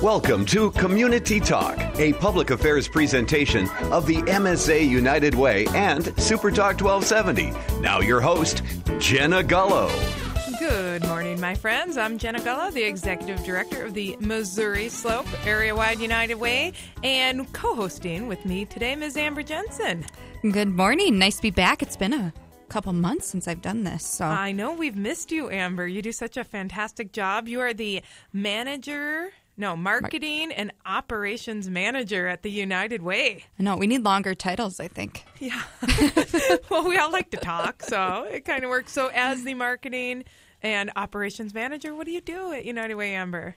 Welcome to Community Talk, a public affairs presentation of the MSA United Way and Super Talk 1270. Now your host, Jenna Gullo. Good morning, my friends. I'm Jenna Gullo, the Executive Director of the Missouri Slope Area-Wide United Way, and co-hosting with me today, Ms. Amber Jensen. Good morning. Nice to be back. It's been a couple months since I've done this. So I know we've missed you, Amber. You do such a fantastic job. You are the marketing and operations manager at the United Way. I know. We need longer titles, I think. Yeah. Well, we all like to talk, so it kind of works. So as the marketing and operations manager, what do you do at United Way, Amber?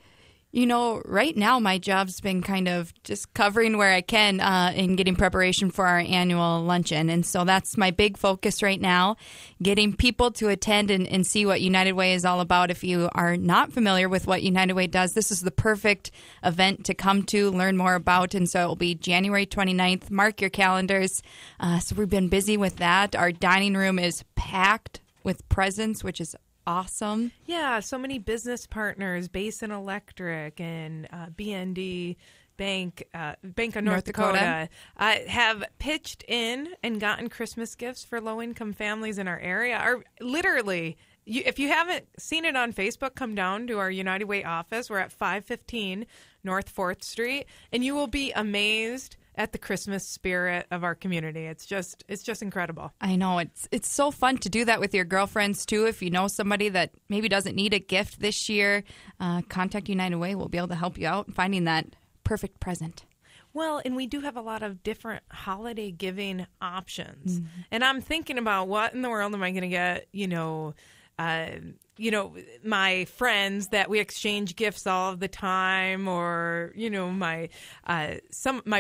You know, right now my job's been kind of just covering where I can in getting preparation for our annual luncheon. And so that's my big focus right now, getting people to attend and see what United Way is all about. If you are not familiar with what United Way does, this is the perfect event to come to, learn more about. And so it will be January 29th. Mark your calendars. So we've been busy with that. Our dining room is packed with presents, which is awesome. Yeah, so many business partners, Basin Electric and BND Bank of North Dakota, have pitched in and gotten Christmas gifts for low-income families in our area. If you haven't seen it on Facebook, come down to our United Way office. We're at 515 North 4th Street, and you will be amazed at the Christmas spirit of our community. It's just incredible. I know. It's so fun to do that with your girlfriends, too. If you know somebody that maybe doesn't need a gift this year, contact United Way. We'll be able to help you out in finding that perfect present. Well, and we do have a lot of different holiday giving options. Mm-hmm. And I'm thinking about what in the world am I going to get, my friends that we exchange gifts all of the time, or, my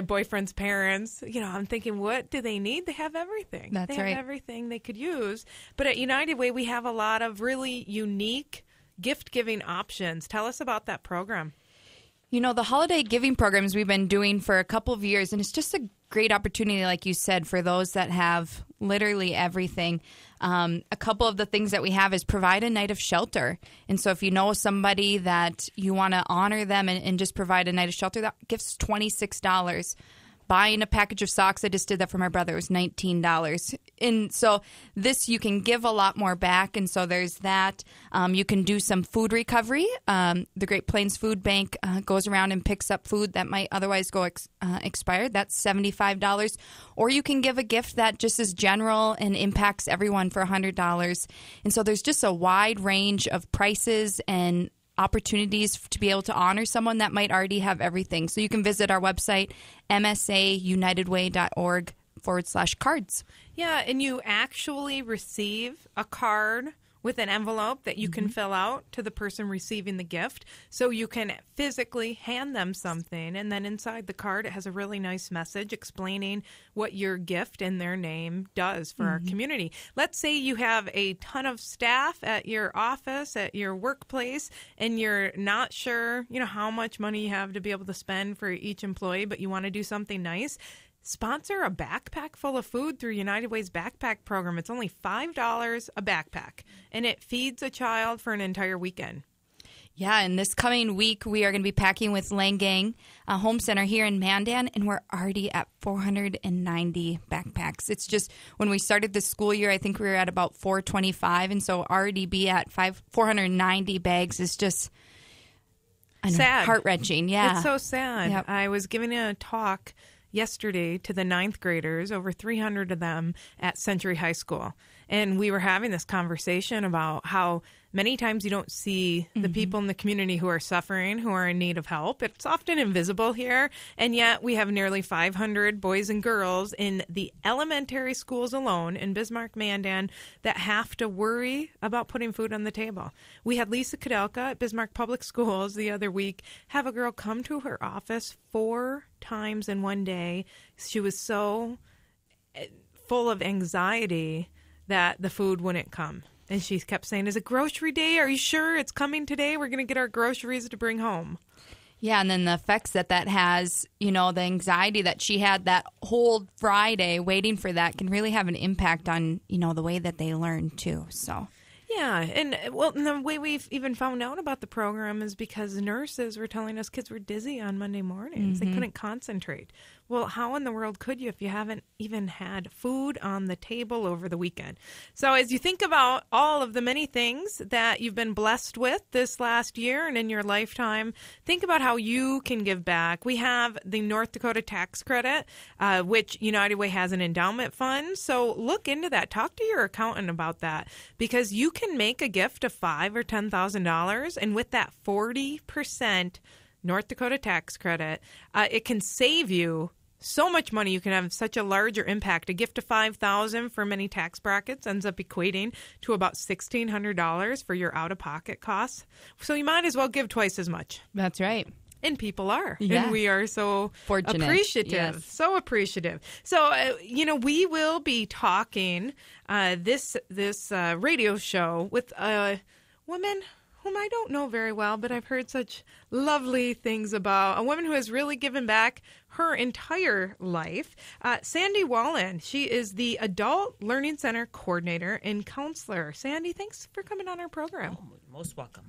boyfriend's parents, I'm thinking, what do they need? They have everything. That's right. They have everything they could use. But at United Way, we have a lot of really unique gift-giving options. Tell us about that program. The holiday giving programs we've been doing for a couple of years, and it's just a great opportunity, like you said, for those that have literally everything. A couple of the things that we have is provide a night of shelter. And so if you know somebody that you want to honor them and just provide a night of shelter, that gift's $26. Buying a package of socks, I just did that for my brother, it was $19. And so this, you can give a lot more back. And so there's that. You can do some food recovery. The Great Plains Food Bank goes around and picks up food that might otherwise go expired. That's $75. Or you can give a gift that just is general and impacts everyone for $100. And so there's just a wide range of prices and opportunities to be able to honor someone that might already have everything. So you can visit our website, msaunitedway.org/cards. Yeah, and you actually receive a card with an envelope that you can fill out to the person receiving the gift. So you can physically hand them something, and then inside the card it has a really nice message explaining what your gift and their name does for our community. Let's say you have a ton of staff at your office, at your workplace, and you're not sure, how much money you have to be able to spend for each employee, but you want to do something nice. Sponsor a backpack full of food through United Way's backpack program. It's only $5 a backpack, and it feeds a child for an entire weekend. Yeah, and this coming week, we are going to be packing with Langang Home Center here in Mandan, and we're already at 490 backpacks. It's just, when we started this school year, I think we were at about 425, and so already be at 490 bags is just sad. Heart-wrenching. Yeah. It's so sad. Yep. I was giving a talk yesterday to the 9th graders, over 300 of them at Century High School. And we were having this conversation about how many times you don't see the people in the community who are suffering, who are in need of help. It's often invisible here. And yet we have nearly 500 boys and girls in the elementary schools alone in Bismarck, Mandan, that have to worry about putting food on the table. We had Lisa Kudelka at Bismarck Public Schools the other week have a girl come to her office 4 times in one day. She was so full of anxiety that the food wouldn't come. And she kept saying, is it grocery day? Are you sure it's coming today? We're going to get our groceries to bring home. Yeah, and then the effects that has, the anxiety that she had that whole Friday waiting for that can really have an impact on, the way that they learn too. So Yeah, and the way we've even found out about the program is because nurses were telling us kids were dizzy on Monday mornings. They couldn't concentrate. Well, how in the world could you if you haven't even had food on the table over the weekend? So as you think about all of the many things that you've been blessed with this last year and in your lifetime, think about how you can give back. We have the North Dakota tax credit, which United Way has an endowment fund. So look into that. Talk to your accountant about that, because you can make a gift of $5,000 or $10,000, and with that 40% North Dakota tax credit, it can save you so much money. You can have such a larger impact. A gift of $5,000 for many tax brackets ends up equating to about $1,600 for your out-of-pocket costs. So you might as well give twice as much. That's right. And people are. Yeah. And we are so fortunate. Appreciative. Yes. So appreciative. So, we will be talking this radio show with a woman whom I don't know very well, but I've heard such lovely things about. A woman who has really given back her entire life. Sandy Wallen. She is the Adult Learning Center Coordinator and Counselor. Sandy, thanks for coming on our program. Oh, most welcome.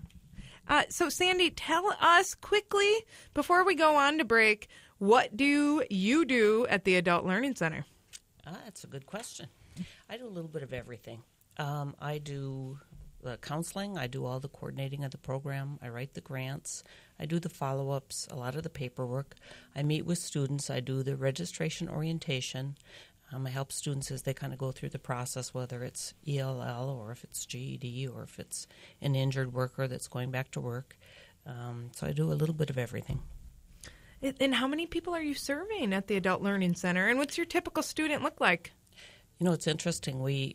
So, Sandy, tell us quickly, before we go on to break, what do you do at the Adult Learning Center? That's a good question. I do a little bit of everything. I do the counseling. I do all the coordinating of the program. I write the grants. I do the follow-ups, a lot of the paperwork. I meet with students. I do the registration orientation. I help students as they kind of go through the process, whether it's ELL or if it's GED or if it's an injured worker that's going back to work. So I do a little bit of everything. And how many people are you serving at the Adult Learning Center? And what's your typical student look like? It's interesting.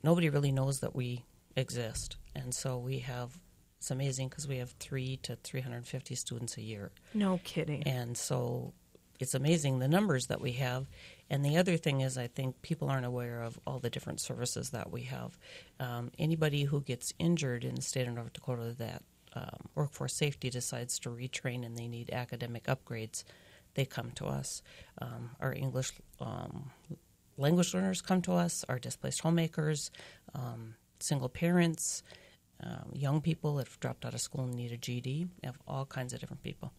Nobody really knows that we exist. And so it's amazing because we have 300 to 350 students a year. No kidding. And so it's amazing the numbers that we have. And the other thing is I think people aren't aware of all the different services that we have. Anybody who gets injured in the state of North Dakota that workforce safety decides to retrain and they need academic upgrades, they come to us. Our English language learners come to us, our displaced homemakers, single parents, young people that have dropped out of school and need a GED. We have all kinds of different people.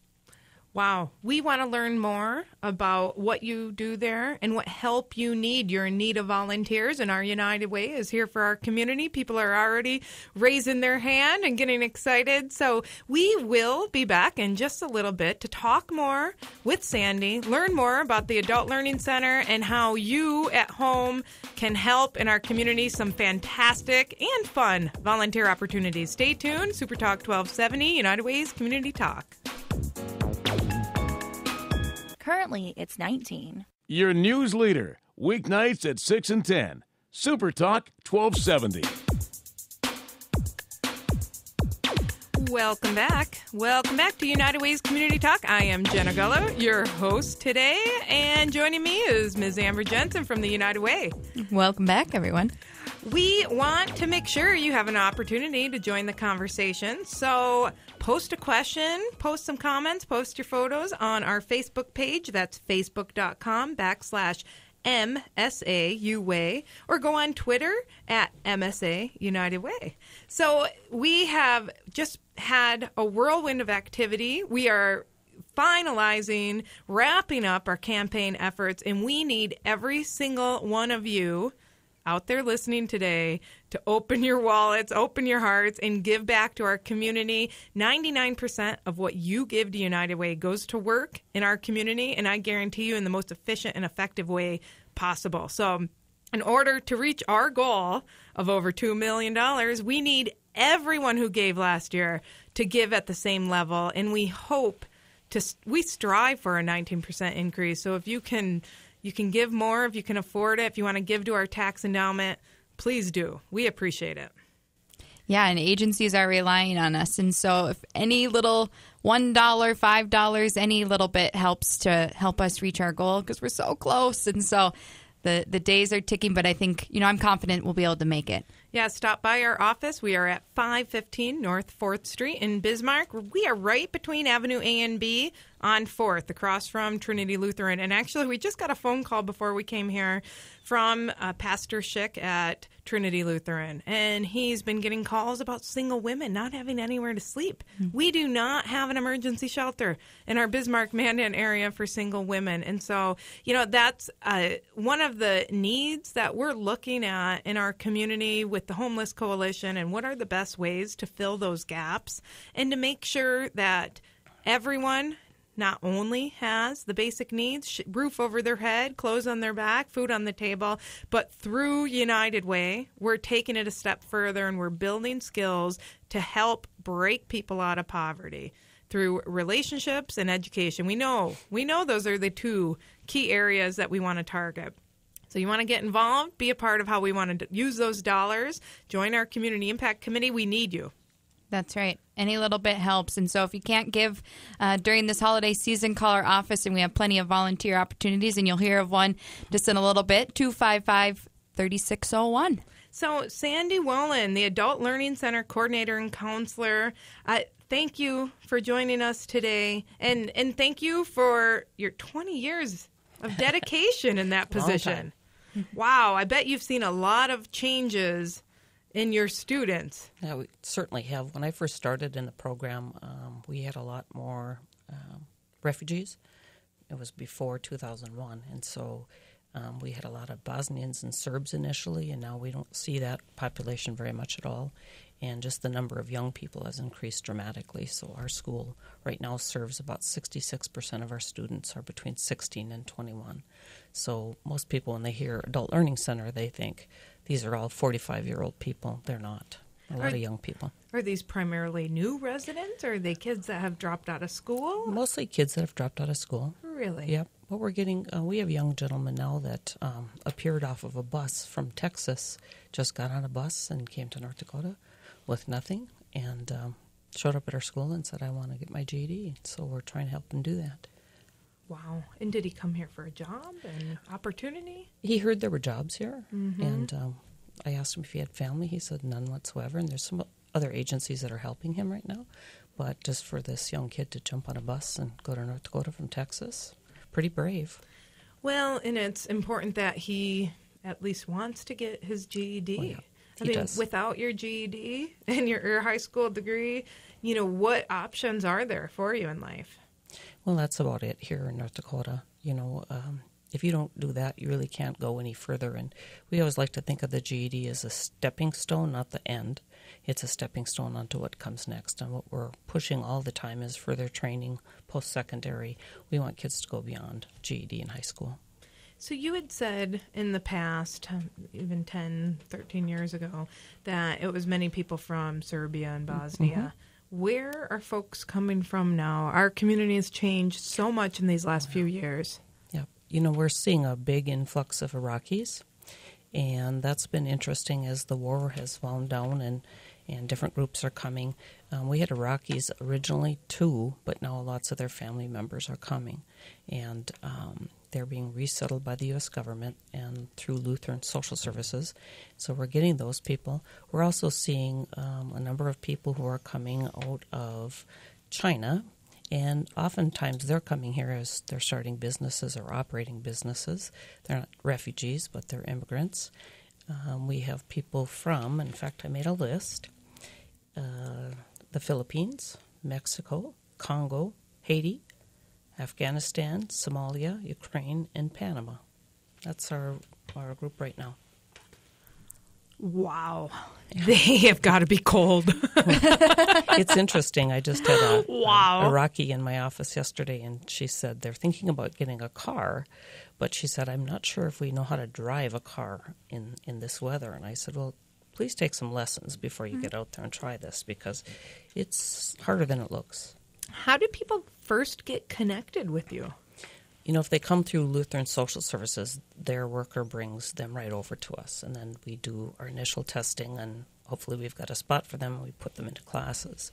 Wow. We want to learn more about what you do there and what help you need. You're in need of volunteers, and our United Way is here for our community. People are already raising their hand and getting excited. So we will be back in just a little bit to talk more with Sandy, learn more about the Adult Learning Center and how you at home can help in our community. Some fantastic and fun volunteer opportunities. Stay tuned. Super Talk 1270, United Way's Community Talk. Currently, it's 19. Your news leader, weeknights at 6 and 10. Super Talk 1270. Welcome back. Welcome back to United Way's Community Talk. I am Jenna Gullo, your host today, and joining me is Ms. Amber Jensen from the United Way. Welcome back, everyone. We want to make sure you have an opportunity to join the conversation. So post a question, post some comments, post your photos on our Facebook page. That's facebook.com/MSAUway, or go on Twitter at MSA United Way. So we have just had a whirlwind of activity. We are finalizing, wrapping up our campaign efforts, and we need every single one of you out there listening today to open your wallets, open your hearts, and give back to our community. 99% of what you give to United Way goes to work in our community, and I guarantee you in the most efficient and effective way possible. So in order to reach our goal of over $2 million, we need everyone who gave last year to give at the same level, and we strive for a 19% increase. So if you can give more if you can afford it. If you want to give to our tax endowment, please do. We appreciate it. Yeah, and agencies are relying on us. And so if any little $1, $5, any little bit helps to help us reach our goal, because we're so close. And so the days are ticking, but I think, I'm confident we'll be able to make it. Yeah, stop by our office. We are at 515 North 4th Street in Bismarck. We are right between Avenue A and B on 4th, across from Trinity Lutheran. And actually, we just got a phone call before we came here from Pastor Schick at Trinity Lutheran. And he's been getting calls about single women not having anywhere to sleep. Mm-hmm. We do not have an emergency shelter in our Bismarck-Mandan area for single women. And so, that's one of the needs that we're looking at in our community with the Homeless Coalition, and what are the best ways to fill those gaps and to make sure that everyone not only has the basic needs, roof over their head, clothes on their back, food on the table, but through United Way, we're taking it a step further and we're building skills to help break people out of poverty through relationships and education. We know those are the two key areas that we want to target. So you want to get involved, be a part of how we want to use those dollars, join our Community Impact Committee. We need you. That's right. Any little bit helps. And so if you can't give during this holiday season, call our office, and we have plenty of volunteer opportunities, and you'll hear of one just in a little bit, 255-3601. So Sandy Wolin, the Adult Learning Center Coordinator and Counselor, thank you for joining us today, and thank you for your 20 years of dedication in that position. Wow, I bet you've seen a lot of changes in your students. Yeah, we certainly have. When I first started in the program, we had a lot more refugees. It was before 2001, and so we had a lot of Bosnians and Serbs initially, and now we don't see that population very much at all. And just the number of young people has increased dramatically. So our school right now serves about 66% of our students are between 16 and 21. So most people, when they hear Adult Learning Center, they think these are all 45-year-old people. They're not. A lot of young people. Are these primarily new residents, or are they kids that have dropped out of school? Mostly kids that have dropped out of school. Really? Yep. But we're getting, we have young gentlemen now that appeared off of a bus from Texas, just got on a bus and came to North Dakota with nothing, and showed up at our school and said, I want to get my GED. So we're trying to help them do that. Wow. And did he come here for a job and opportunity? He heard there were jobs here, and I asked him if he had family. He said none whatsoever, and there's some other agencies that are helping him right now. But just for this young kid to jump on a bus and go to North Dakota from Texas, pretty brave. Well, and it's important that he at least wants to get his GED. Oh, yeah. I mean, without your GED and your high school degree, what options are there for you in life? Well, that's about it here in North Dakota. If you don't do that, you really can't go any further. And we always like to think of the GED as a stepping stone, not the end. It's a stepping stone onto what comes next. And what we're pushing all the time is further training, post-secondary. We want kids to go beyond GED in high school. So you had said in the past, even 10, 13 years ago, that it was many people from Serbia and Bosnia. Where are folks coming from now? Our community has changed so much in these last few years. Yeah. We're seeing a big influx of Iraqis, and that's been interesting as the war has wound down and different groups are coming. We had Iraqis originally too, but now lots of their family members are coming, and they're being resettled by the U.S. government and through Lutheran Social Services. So we're getting those people. We're also seeing a number of people who are coming out of China, and oftentimes they're coming here as they're starting businesses or operating businesses. They're not refugees, but they're immigrants. We have people from, in fact, I made a list, the Philippines, Mexico, Congo, Haiti, Afghanistan, Somalia, Ukraine, and Panama. That's our group right now. Wow. They have got to be cold. It's interesting. I just had a Iraqi in my office yesterday, and she said they're thinking about getting a car, but she said, I'm not sure if we know how to drive a car in this weather. And I said, well, please take some lessons before you get out there and try this, because it's harder than it looks. How do people first get connected with you? If they come through Lutheran Social Services, their worker brings them right over to us, and then we do our initial testing, and hopefully we've got a spot for them, and we put them into classes.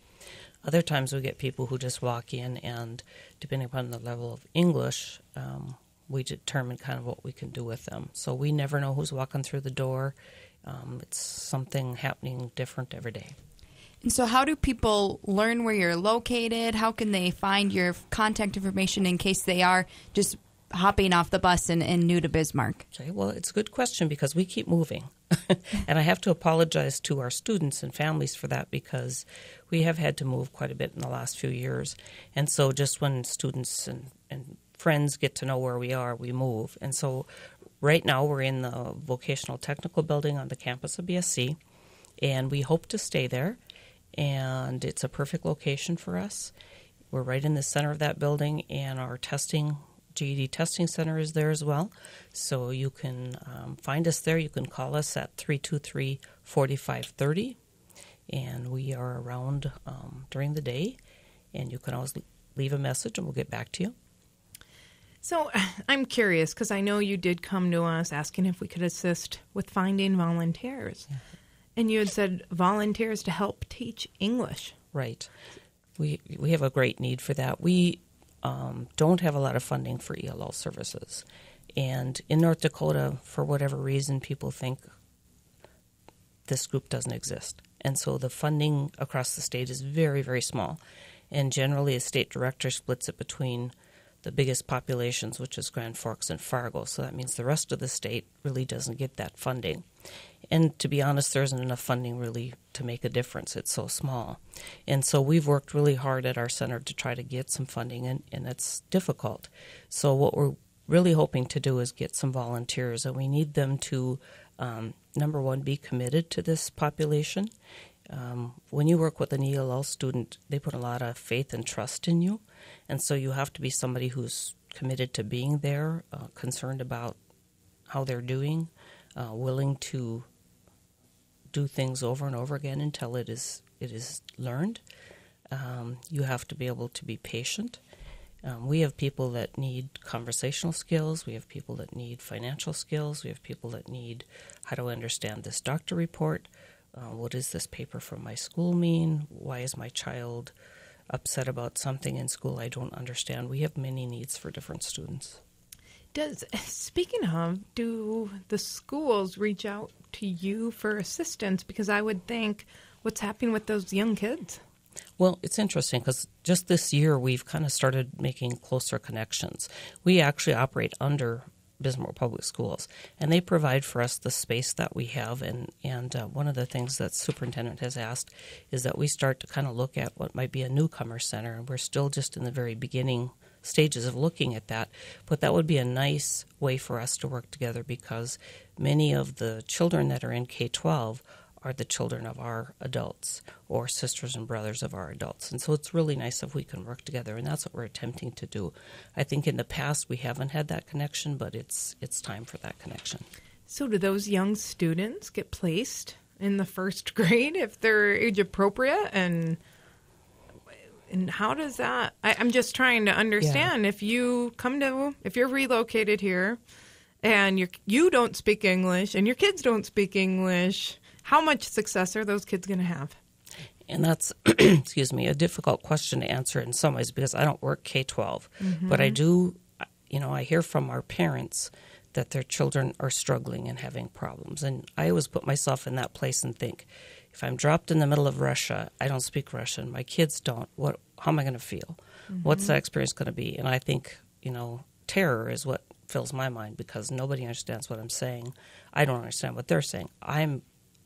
Other times we get people who just walk in, and depending upon the level of English, we determine kind of what we can do with them. So we never know who's walking through the door. It's something happening different every day. And so how do people learn where you're located? How can they find your contact information in case they are just hopping off the bus and new to Bismarck? Okay, well, it's a good question because we keep moving. And I have to apologize to our students and families for that because we have had to move quite a bit in the last few years. And so just when students and friends get to know where we are, we move. And so right now we're in the Vocational Technical Building on the campus of BSC, and we hope to stay there. And it's a perfect location for us. We're right in the center of that building, and our GED testing center is there as well. So you can find us there. You can call us at 323-4530, and we are around during the day, and you can always leave a message, and we'll get back to you. So I'm curious because I know you did come to us asking if we could assist with finding volunteers. Yeah. And you had said volunteers to help teach English. Right. We have a great need for that. We don't have a lot of funding for ELL services. And in North Dakota, for whatever reason, people think this group doesn't exist. And so the funding across the state is very, very small. And generally, a state director splits it between the biggest populations, which is Grand Forks and Fargo. So that means the rest of the state really doesn't get that funding. And to be honest, there isn't enough funding really to make a difference. It's so small. And so we've worked really hard at our center to try to get some funding, and it's difficult. So what we're really hoping to do is get some volunteers, and we need them to, number one, be committed to this population. When you work with an ELL student, they put a lot of faith and trust in you. And so you have to be somebody who's committed to being there, concerned about how they're doing, willing to do things over and over again until it is learned. You have to be able to be patient. We have people that need conversational skills. We have people that need financial skills. We have people that need how to understand this doctor report. What does this paper from my school mean? Why is my child upset about something in school I don't understand? We have many needs for different students. Speaking of, do the schools reach out to you for assistance? Because I would think, what's happening with those young kids? Well, it's interesting because just this year we've kind of started making closer connections. We actually operate under Bismarck Public Schools, and they provide for us the space that we have. And one of the things that superintendent has asked is that we start to kind of look at what might be a newcomer center, and we're still just in the very beginning stages of looking at that. But that would be a nice way for us to work together because many of the children that are in K-12 are the children of our adults or sisters and brothers of our adults. And so it's really nice if we can work together, and that's what we're attempting to do. I think in the past we haven't had that connection, but it's time for that connection. So do those young students get placed in the first grade if they're age appropriate? And how does that... I'm just trying to understand. Yeah. If you're relocated here and you don't speak English and your kids don't speak English... How much success are those kids going to have? And that's, a difficult question to answer in some ways because I don't work K-12. Mm-hmm. But I do, I hear from our parents that their children are struggling and having problems. And I always put myself in that place and think, if I'm dropped in the middle of Russia, I don't speak Russian, my kids don't, how am I going to feel? Mm-hmm. What's that experience going to be? And I think, terror is what fills my mind because nobody understands what I'm saying. I don't understand what they're saying.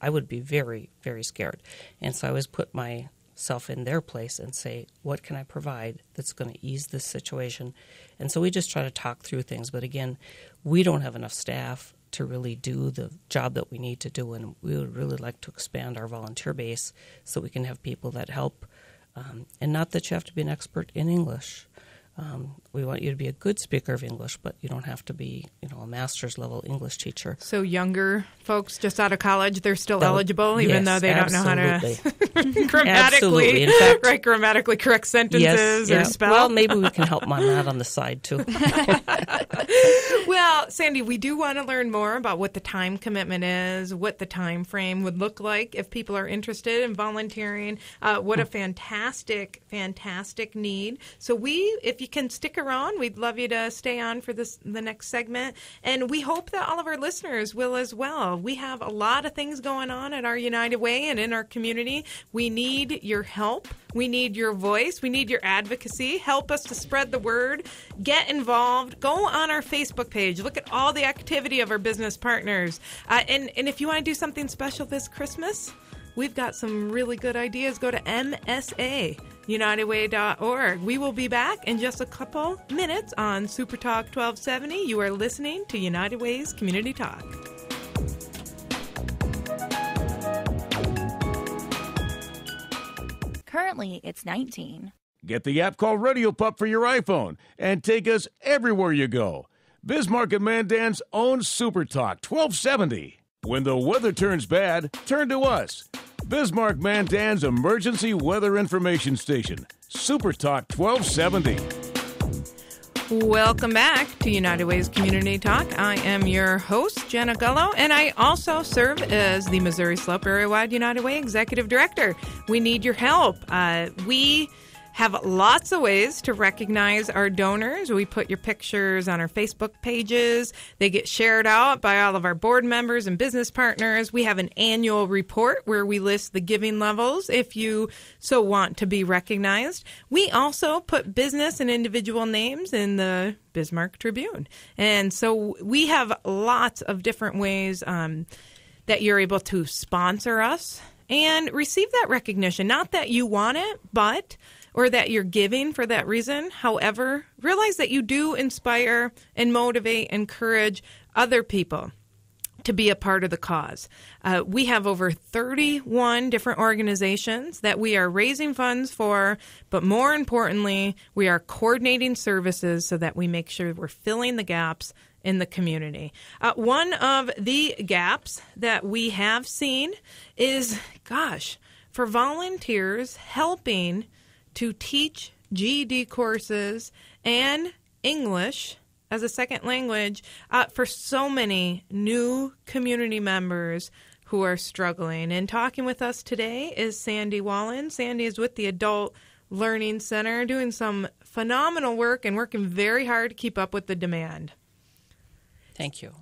I would be very, very scared. And so I always put myself in their place and say, what can I provide that's going to ease this situation? And so we just try to talk through things. But again, we don't have enough staff to really do the job that we need to do. And we would really like to expand our volunteer base so we can have people that help. And not that you have to be an expert in English. We want you to be a good speaker of English, but you don't have to be, a master's level English teacher. So younger folks just out of college, they're still eligible, even though they absolutely. Don't know how to grammatically, write grammatically correct sentences or spell. Well, maybe we can help them on that on the side too. Well, Sandy, we do want to learn more about what the time commitment is, what the time frame would look like if people are interested in volunteering. What a fantastic need. So if you can stick around, we'd love you to stay on for the next segment. And we hope that all of our listeners will as well. We have a lot of things going on at our United Way and in our community. We need your help. We need your voice. We need your advocacy. Help us to spread the word. Get involved. Go on our Facebook page. Look at all the activity of our business partners. And if you want to do something special this Christmas, we've got some really good ideas. Go to msaunitedway.org. We will be back in just a couple minutes on Super Talk 1270. You are listening to United Way's Community Talk. Currently, it's 19. Get the app called Radio Pup for your iPhone and take us everywhere you go. Bismarck and Mandan's own Super Talk 1270. When the weather turns bad, turn to us. Bismarck Mandan's emergency weather information station. Super Talk 1270. Welcome back to United Way's Community Talk. I am your host, Jenna Gullo, and I also serve as the Missouri Slope Area-Wide United Way Executive Director. We need your help. We have lots of ways to recognize our donors. We put your pictures on our Facebook pages. They get shared out by all of our board members and business partners. We have an annual report where we list the giving levels if you so want to be recognized. We also put business and individual names in the Bismarck Tribune. And so we have lots of different ways that you're able to sponsor us and receive that recognition. Not that you want it, or that you're giving for that reason. However, realize that you do inspire and motivate, encourage other people to be a part of the cause. We have over 31 different organizations that we are raising funds for, but more importantly, we are coordinating services so that we make sure we're filling the gaps in the community. One of the gaps that we have seen is, for volunteers helping to teach GED courses and English as a second language for so many new community members who are struggling. And talking with us today is Sandy Wallen. Sandy is with the Adult Learning Center, doing some phenomenal work and working very hard to keep up with the demand. Thank you.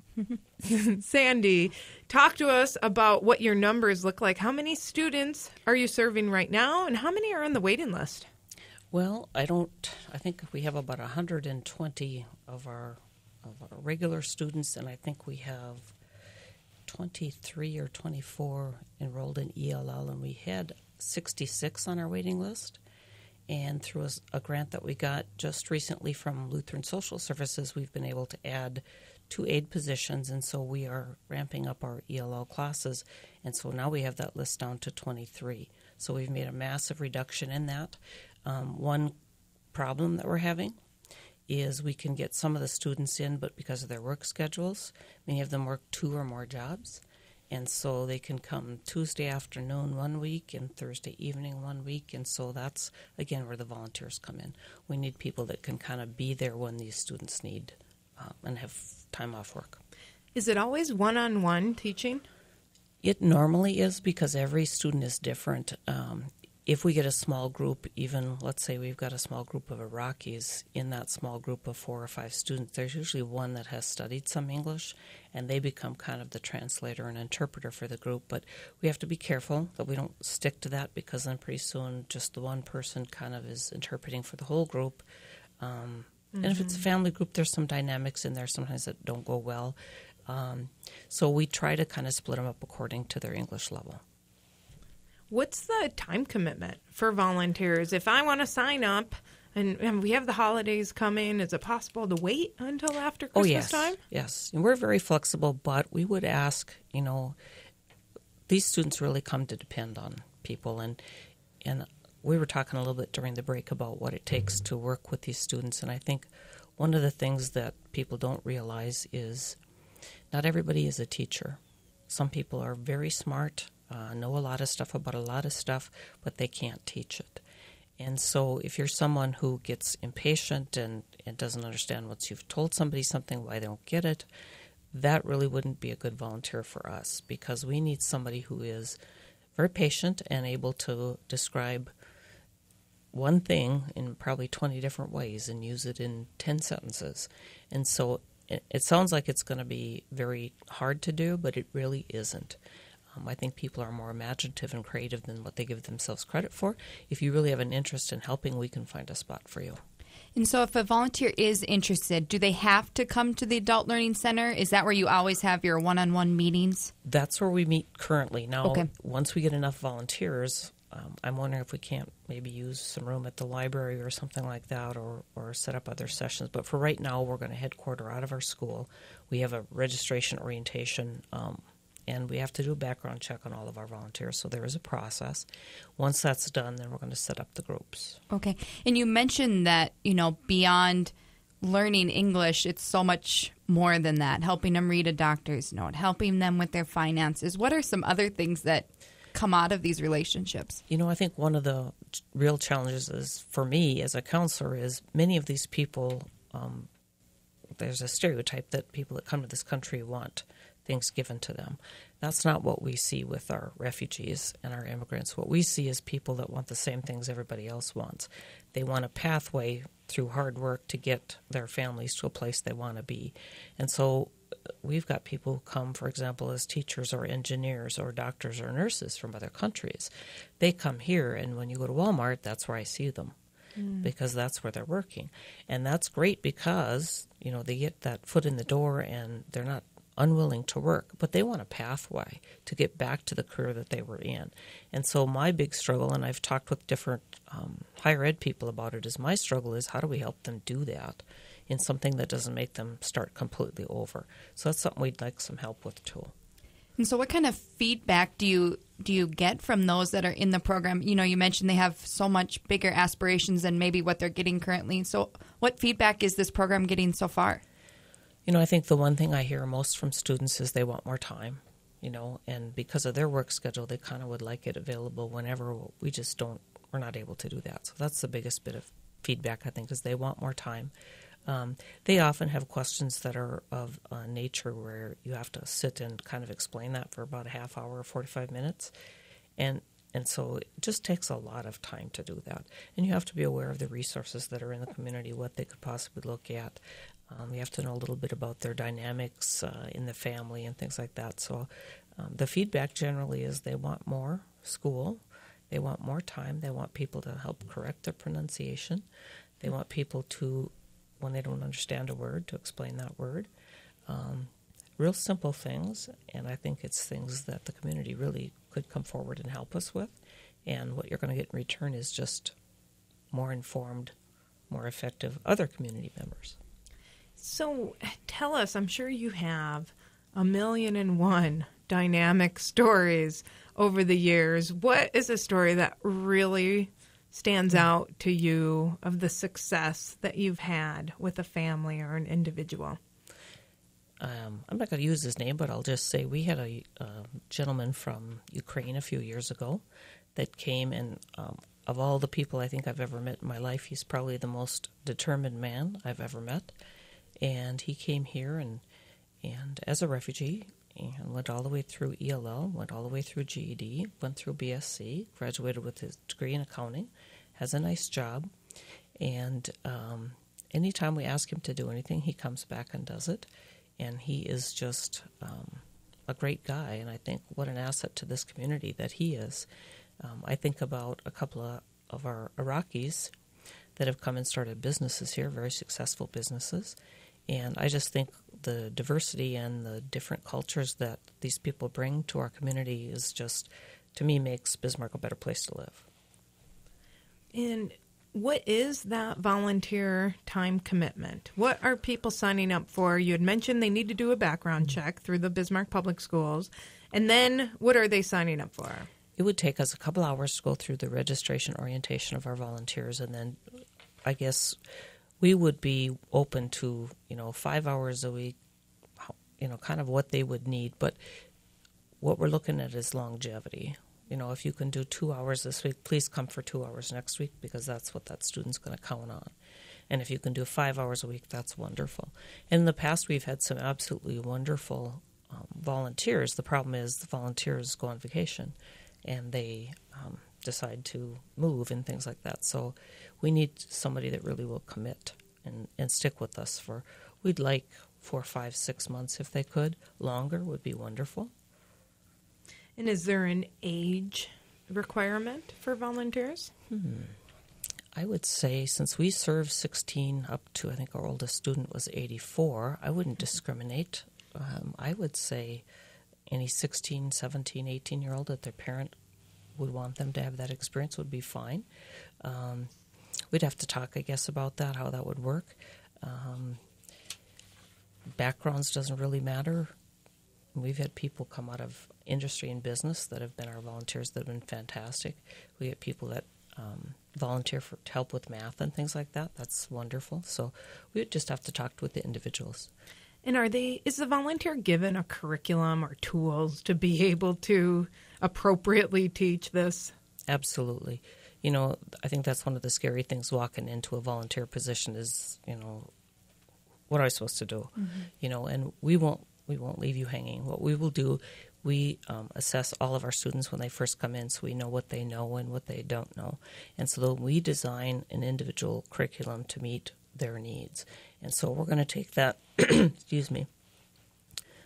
Sandy, talk to us about what your numbers look like. How many students are you serving right now, and how many are on the waiting list? Well, I think we have about 120 of our regular students, and I think we have 23 or 24 enrolled in ELL, and we had 66 on our waiting list. And through a grant that we got just recently from Lutheran Social Services, we've been able to add 2 aid positions, and so we are ramping up our ELL classes. And so now we have that list down to 23. So we've made a massive reduction in that. One problem that we're having is we can get some of the students in, but because of their work schedules, many of them work 2 or more jobs. And so they can come Tuesday afternoon one week and Thursday evening one week. And so that's, again, where the volunteers come in. We need people that can kind of be there when these students need and have time off work. Is it always one-on-one teaching? It normally is, because every student is different. If we get a small group, even let's say we've got a small group of Iraqis, in that small group of 4 or 5 students, there's usually one that has studied some English, and they become kind of the translator and interpreter for the group. But we have to be careful that we don't stick to that, because then pretty soon just the one person kind of is interpreting for the whole group. And if it's a family group, there's some dynamics in there sometimes that don't go well. So we try to kind of split them up according to their English level. What's the time commitment for volunteers? If I want to sign up, and we have the holidays coming, is it possible to wait until after Christmas time? Yes. And we're very flexible, but we would ask, these students really come to depend on people. And we were talking a little bit during the break about what it takes to work with these students. And I think one of the things that people don't realize is not everybody is a teacher. Some people are very smart, know a lot of stuff about a lot of stuff, but they can't teach it. And so if you're someone who gets impatient and doesn't understand once you've told somebody something, why they don't get it, that really wouldn't be a good volunteer for us, because we need somebody who is very patient and able to describe one thing in probably 20 different ways and use it in 10 sentences. And so it sounds like it's going to be very hard to do, but it really isn't. I think people are more imaginative and creative than what they give themselves credit for. If you really have an interest in helping, we can find a spot for you. And so if a volunteer is interested, do they have to come to the Adult Learning Center? Is that where you always have your one-on-one meetings? That's where we meet currently. Now, Okay. Once we get enough volunteers, I'm wondering if we can't maybe use some room at the library or something like that, or set up other sessions. But for right now, we're going to headquarter out of our school. We have a registration orientation, and we have to do a background check on all of our volunteers. So there is a process. Once that's done, then we're going to set up the groups. Okay. And you mentioned that, beyond learning English, it's so much more than that, helping them read a doctor's note, helping them with their finances. What are some other things that come out of these relationships? I think one of the real challenges is, for me as a counselor, is many of these people, there's a stereotype that people that come to this country want things given to them. That's not what we see with our refugees and our immigrants. What we see is people that want the same things everybody else wants. They want a pathway through hard work to get their families to a place they want to be. And so we've got people who come, for example, as teachers or engineers or doctors or nurses from other countries. They come here, and when you go to Walmart, that's where I see them. Because that's where they're working. And that's great because, they get that foot in the door and they're not unwilling to work, but they want a pathway to get back to the career that they were in. And so my big struggle, and I've talked with different higher ed people about it, is my struggle is how do we help them do that in something that doesn't make them start completely over. So that's something we'd like some help with too. And so what kind of feedback do you get from those that are in the program? You mentioned they have so much bigger aspirations than maybe what they're getting currently. So what feedback is this program getting so far? I think the one thing I hear most from students is they want more time, and because of their work schedule, they kind of would like it available whenever. We're not able to do that. So that's the biggest bit of feedback, I think, is they want more time. They often have questions that are of nature where you have to sit and kind of explain that for about a half hour or 45 minutes. And so it just takes a lot of time to do that. And you have to be aware of the resources that are in the community, what they could possibly look at. You have to know a little bit about their dynamics in the family and things like that. So the feedback generally is they want more school. They want more time. They want people to help correct their pronunciation. They want people to, when they don't understand a word, to explain that word. Real simple things, and I think it's things that the community really could come forward and help us with. And what you're going to get in return is just more informed, more effective other community members. So tell us, I'm sure you have 1,000,001 dynamic stories over the years. What is a story that really stands out to you of the success that you've had with a family or an individual? I'm not going to use his name, but I'll just say we had a gentleman from Ukraine a few years ago that came, and of all the people I think I've ever met in my life, he's probably the most determined man I've ever met. And he came here and as a refugee and went all the way through ELL, went all the way through GED, went through BSc, graduated with his degree in accounting, has a nice job. And anytime we ask him to do anything, he comes back and does it. And he is just a great guy. And I think what an asset to this community that he is. I think about a couple of our Iraqis that have come and started businesses here, very successful businesses. And I just think the diversity and the different cultures that these people bring to our community is just, to me, makes Bismarck a better place to live. And what is that volunteer time commitment? What are people signing up for? You had mentioned they need to do a background check through the Bismarck Public Schools. And then what are they signing up for? It would take us a couple hours to go through the registration orientation of our volunteers, and then I guess we would be open to, 5 hours a week, kind of what they would need. But what we're looking at is longevity. If you can do 2 hours this week, please come for 2 hours next week, because that's what that student's going to count on. And if you can do 5 hours a week, that's wonderful. And in the past, we've had some absolutely wonderful volunteers. The problem is the volunteers go on vacation, and they decide to move and things like that. So we need somebody that really will commit and stick with us for, we'd like 4, 5, 6 months if they could. Longer would be wonderful. And is there an age requirement for volunteers? I would say since we serve 16 up to, I think our oldest student was 84, I wouldn't discriminate. I would say any 16, 17, 18-year-old that their parent would want them to have that experience would be fine. We'd have to talk, I guess, about that, how that would work. Backgrounds doesn't really matter. We've had people come out of industry and business that have been our volunteers that have been fantastic. We get people that volunteer to help with math and things like that. That's wonderful. So we would just have to talk with the individuals. And is the volunteer given a curriculum or tools to be able to appropriately teach this? Absolutely. I think that's one of the scary things walking into a volunteer position is, what am I supposed to do? And we won't leave you hanging. What we will do, we assess all of our students when they first come in so we know what they know and what they don't know. And so we design an individual curriculum to meet their needs. And so we're going to take that,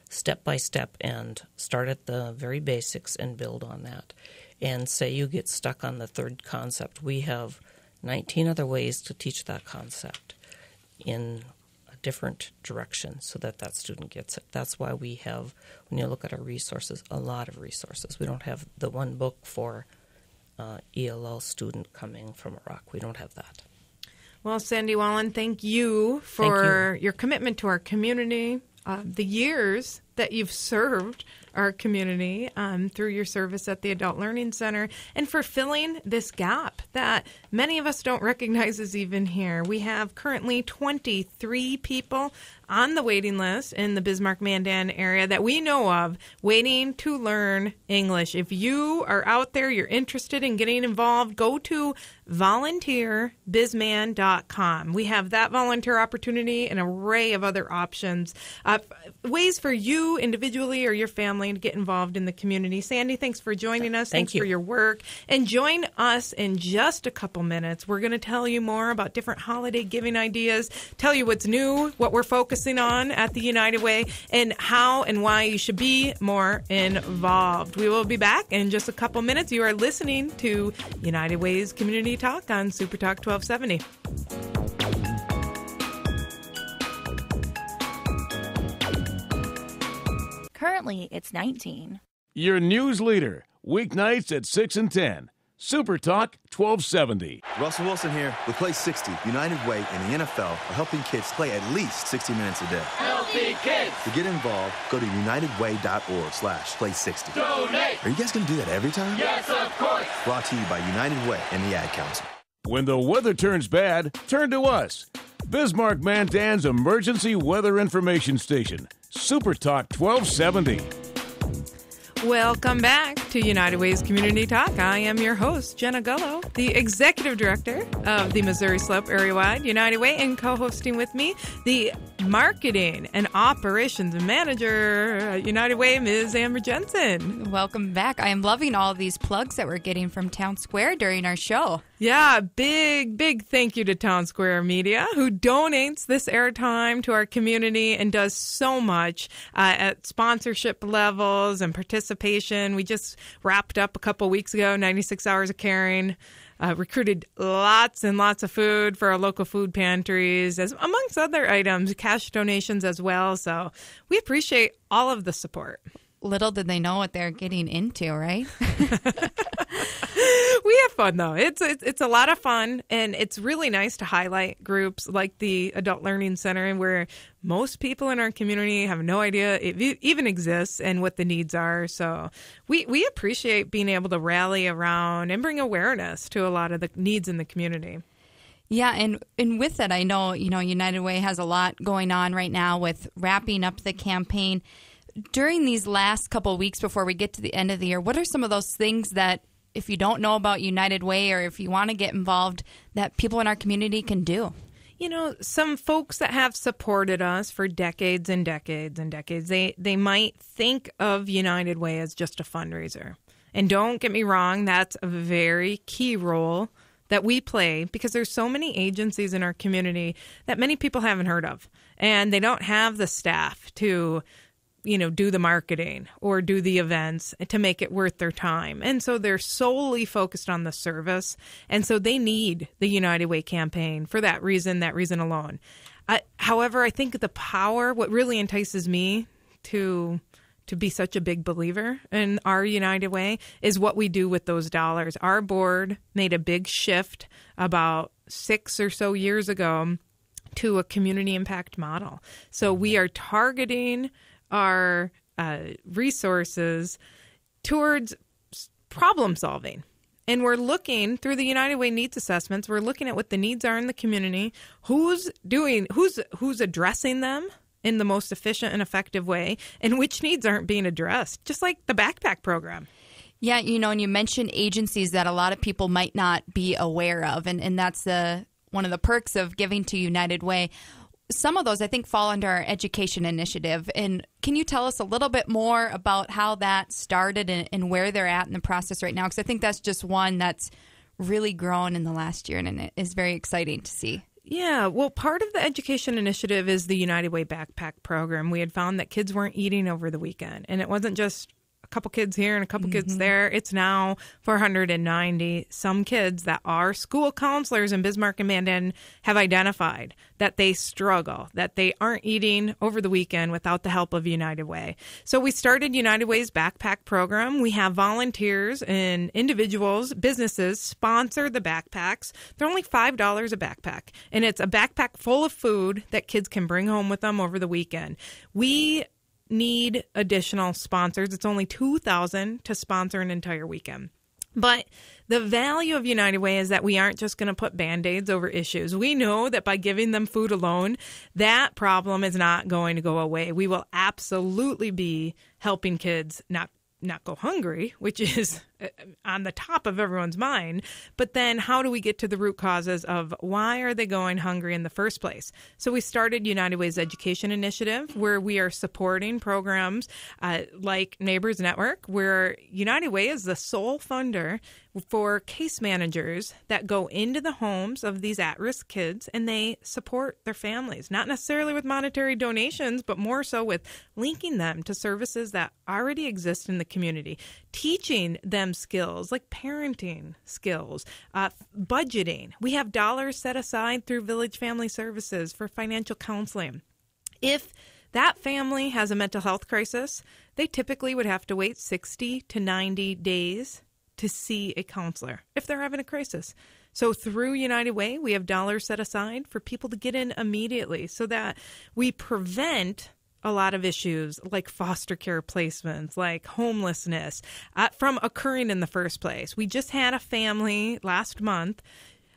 step by step and start at the very basics and build on that. And say you get stuck on the third concept. We have 19 other ways to teach that concept in a different direction so that student gets it. That's why we have, when you look at our resources, a lot of resources. We don't have the one book for ELL student coming from Iraq. We don't have that. Well, Sandy Wallen, thank you for your commitment to our community, the years that you've served our community through your service at the Adult Learning Center, and for filling this gap that many of us don't recognize is even here. We have currently 23 people on the waiting list in the Bismarck-Mandan area that we know of waiting to learn English. If you are out there, you're interested in getting involved, go to volunteerbisman.com. We have that volunteer opportunity, an array of other options, ways for you individually or your family to get involved in the community. Sandy, thanks for joining us. Thanks for your work. And join us in just a couple minutes. We're going to tell you more about different holiday giving ideas, tell you what's new, what we're focusing on at the United Way, and how and why you should be more involved. We will be back in just a couple minutes. You are listening to United Way's Community Talk on Super Talk 1270. Currently, it's 19. Your news leader, weeknights at 6 and 10. Super Talk 1270. Russell Wilson here with Play 60. United Way and the NFL are helping kids play at least 60 minutes a day. Healthy kids! To get involved, go to unitedway.org/play60. Donate! Are you guys going to do that every time? Yes, of course! Brought to you by United Way and the Ad Council. When the weather turns bad, turn to us. Bismarck-Mandan's emergency weather information station. Super Talk 1270. Welcome back to United Way's Community Talk. I am your host, Jenna Gullo, the Executive Director of the Missouri Slope Area-Wide United Way, and co-hosting with me, the Marketing and Operations Manager at United Way, Ms. Amber Jensen. Welcome back. I am loving all of these plugs that we're getting from Town Square during our show. Yeah, big thank you to Town Square Media, who donates this airtime to our community and does so much at sponsorship levels and participation. We just wrapped up a couple weeks ago, 96 Hours of Caring. Recruited lots and lots of food for our local food pantries, as amongst other items, cash donations as well. So we appreciate all of the support. Little did they know what they're getting into, right? We have fun, though. It's a lot of fun, and it's really nice to highlight groups like the Adult Learning Center, where most people in our community have no idea it even exists and what the needs are. So we appreciate being able to rally around and bring awareness to a lot of the needs in the community. Yeah, and with that, I know, United Way has a lot going on right now with wrapping up the campaign. During these last couple of weeks before we get to the end of the year, what are some of those things that, if you don't know about United Way or if you want to get involved, that people in our community can do? Some folks that have supported us for decades and decades and decades, they might think of United Way as just a fundraiser. And don't get me wrong, that's a very key role that we play because there's so many agencies in our community that many people haven't heard of. And they don't have the staff to, do the marketing or do the events to make it worth their time. And so they're solely focused on the service. And so they need the United Way campaign for that reason alone. However, I think the power, what really entices me to be such a big believer in our United Way is what we do with those dollars. Our board made a big shift about 6 or so years ago to a community impact model. So we are targeting our resources towards problem solving. And we're looking through the United Way needs assessments. We're looking at what the needs are in the community, who's addressing them in the most efficient and effective way, and which needs aren't being addressed, just like the backpack program. Yeah, and you mentioned agencies that a lot of people might not be aware of, and that's one of the perks of giving to United Way. Some of those, I think, fall under our education initiative. And can you tell us a little bit more about how that started and where they're at in the process right now? Because I think that's just one that's really grown in the last year, and it is very exciting to see. Yeah, well, part of the education initiative is the United Way backpack program. We had found that kids weren't eating over the weekend, and it wasn't just a couple kids here and a couple kids there. It's now 490. Some kids that are school counselors in Bismarck and Mandan have identified that they struggle, that they aren't eating over the weekend without the help of United Way. So we started United Way's backpack program. We have volunteers and individuals, businesses sponsor the backpacks. They're only $5 a backpack, and it's a backpack full of food that kids can bring home with them over the weekend. We need additional sponsors. It's only $2,000 to sponsor an entire weekend. But the value of United Way is that we aren't just going to put Band-Aids over issues. We know that by giving them food alone, that problem is not going to go away. We will absolutely be helping kids not go hungry, which is on the top of everyone's mind. But then how do we get to the root causes of why are they going hungry in the first place? So we started United Way's education initiative, where we are supporting programs like Neighbors Network, where United Way is the sole funder for case managers that go into the homes of these at-risk kids, and they support their families, not necessarily with monetary donations, but more so with linking them to services that already exist in the community, teaching them skills like parenting skills, budgeting. We have dollars set aside through Village Family Services for financial counseling. If that family has a mental health crisis, they typically would have to wait 60 to 90 days to see a counselor if they're having a crisis. So through United Way, we have dollars set aside for people to get in immediately so that we prevent a lot of issues like foster care placements, like homelessness, from occurring in the first place. We just had a family last month.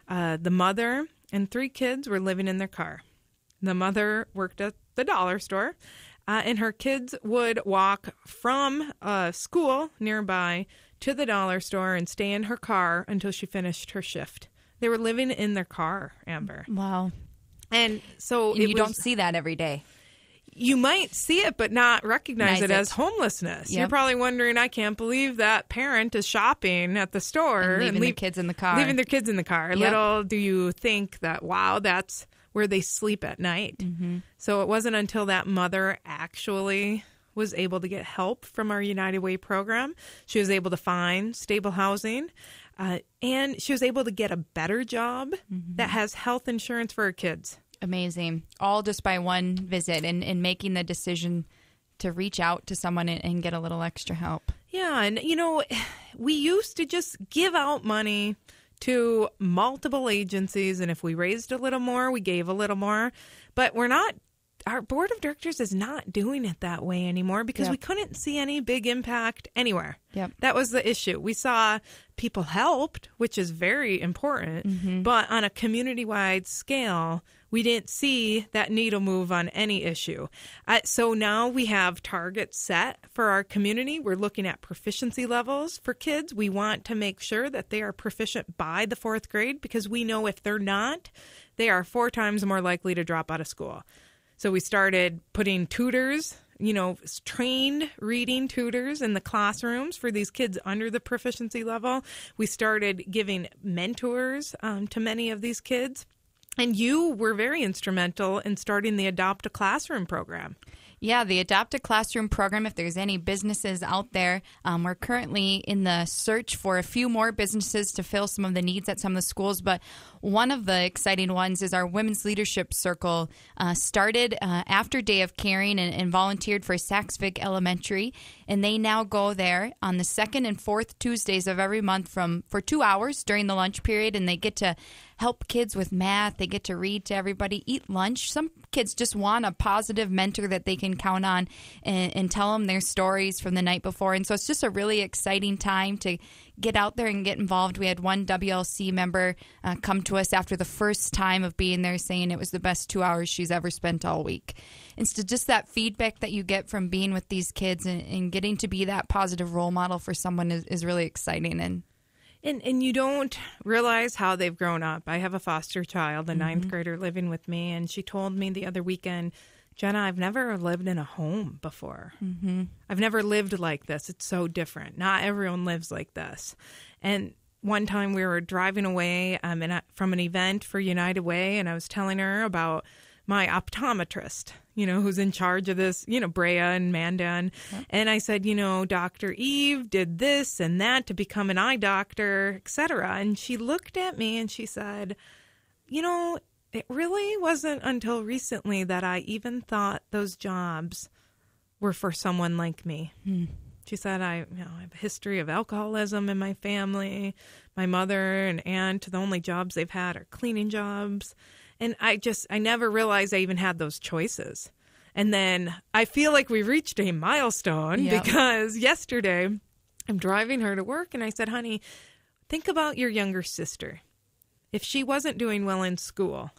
The mother and 3 kids were living in their car. The mother worked at the dollar store, and her kids would walk from school nearby to the dollar store and stay in her car until she finished her shift. They were living in their car, Amber. Wow. And so you don't see that every day. You might see it, but not recognize it as homelessness. Yep. You're probably wondering, I can't believe that parent is shopping at the store and leaving their kids in the car. Leaving their kids in the car. Yep. Little do you think that, wow, that's where they sleep at night. Mm-hmm. So it wasn't until that mother actually was able to get help from our United Way program. She was able to find stable housing, and she was able to get a better job that has health insurance for her kids. Amazing. All just by one visit and making the decision to reach out to someone and get a little extra help. Yeah, and we used to just give out money to multiple agencies, and if we raised a little more, we gave a little more. But our board of directors is not doing it that way anymore because we couldn't see any big impact anywhere. Yep. That was the issue. We saw people helped, which is very important, but on a community-wide scale, we didn't see that needle move on any issue. So now we have targets set for our community. We're looking at proficiency levels for kids. We want to make sure that they are proficient by the 4th grade because we know if they're not, they are 4 times more likely to drop out of school. So we started putting tutors trained reading tutors in the classrooms for these kids under the proficiency level. We started giving mentors to many of these kids. And you were very instrumental in starting the Adopt a Classroom program. Yeah, the Adopt a Classroom program, if there's any businesses out there, we're currently in the search for a few more businesses to fill some of the needs at some of the schools. But one of the exciting ones is our Women's Leadership Circle, started after Day of Caring and volunteered for Saxvig Elementary. And they now go there on the second and fourth Tuesdays of every month for 2 hours during the lunch period. And they get to help kids with math. They get to read to everybody, eat lunch. Some kids just want a positive mentor that they can count on and tell them their stories from the night before. And so it's just a really exciting time to get out there and get involved. We had one WLC member come to us after the first time of being there saying it was the best 2 hours she's ever spent all week. And so just that feedback that you get from being with these kids and getting to be that positive role model for someone is really exciting. And you don't realize how they've grown up. I have a foster child, a ninth grader living with me, and she told me the other weekend, Jenna, I've never lived in a home before. I've never lived like this. It's so different. Not everyone lives like this. And one time we were driving away from an event for United Way, and I was telling her about my optometrist, who's in charge of this, Brea and Mandan. Yep. And I said, Dr. Eve did this and that to become an eye doctor, et cetera. And she looked at me and she said, it really wasn't until recently that I even thought those jobs were for someone like me. She said, I have a history of alcoholism in my family. My mother and aunt, the only jobs they've had are cleaning jobs. And I never realized I even had those choices. And then I feel like we reached a milestone because yesterday I'm driving her to work and I said, honey, think about your younger sister. If she wasn't doing well in school,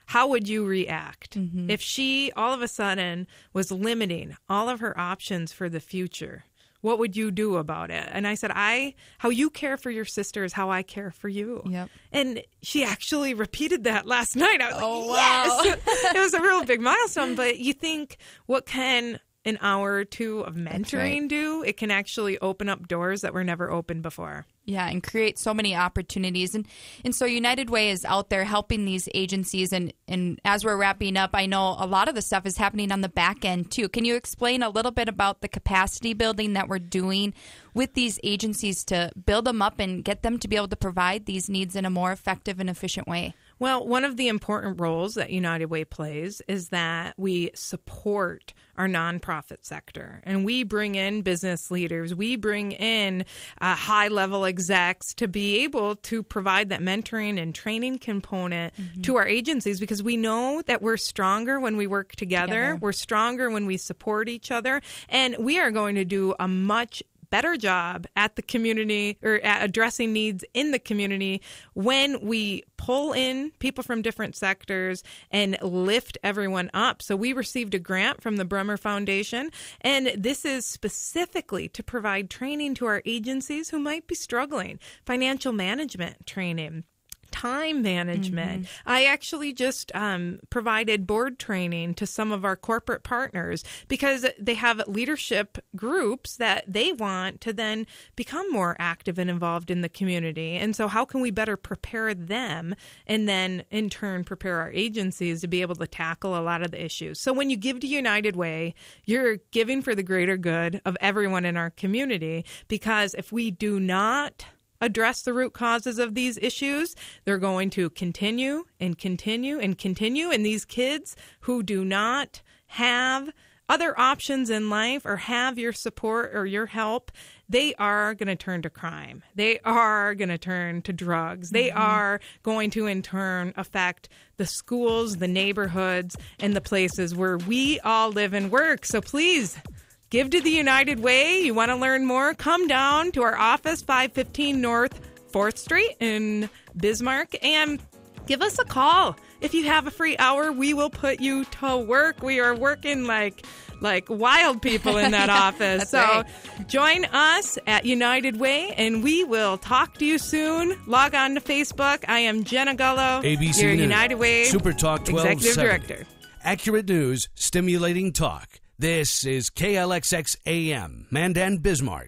how would you react? If she all of a sudden was limiting all of her options for the future, what would you do about it? And I said, how you care for your sister is how I care for you. Yep. And she actually repeated that last night. I was wow. Yes! It was a real big milestone. But you think, what can an hour or two of mentoring do? It can actually open up doors that were never opened before. Yeah, and create so many opportunities. And so United Way is out there helping these agencies. And as we're wrapping up, I know a lot of the stuff is happening on the back end, too. Can you explain a little bit about the capacity building that we're doing with these agencies to build them up and get them to be able to provide these needs in a more effective and efficient way? Well, one of the important roles that United Way plays is that we support our nonprofit sector, and we bring in business leaders. We bring in high-level execs to be able to provide that mentoring and training component to our agencies, because we know that we're stronger when we work together. We're stronger when we support each other, and we are going to do a much better job at the community or at addressing needs in the community when we pull in people from different sectors and lift everyone up. So we received a grant from the Bremer Foundation, and this is specifically to provide training to our agencies who might be struggling, financial management training, time management. I actually just provided board training to some of our corporate partners because they have leadership groups that they want to then become more active and involved in the community. And so how can we better prepare them and then in turn prepare our agencies to be able to tackle a lot of the issues? So when you give to United Way, you're giving for the greater good of everyone in our community, because if we do not address the root causes of these issues, they're going to continue and continue and continue. And these kids who do not have other options in life or have your support or your help, they are going to turn to crime. They are going to turn to drugs. They are going to, in turn, affect the schools, the neighborhoods, and the places where we all live and work. So please, give to the United Way. You want to learn more? Come down to our office, 515 North 4th Street in Bismarck, and give us a call. If you have a free hour, we will put you to work. We are working like wild people in that office. So right. Join us at United Way, and we will talk to you soon. Log on to Facebook. I am Jenna Gullo, ABC your News, United Way Super Talk 1270. Executive Director. Accurate news, stimulating talk. This is KLXX AM, Mandan, Bismarck.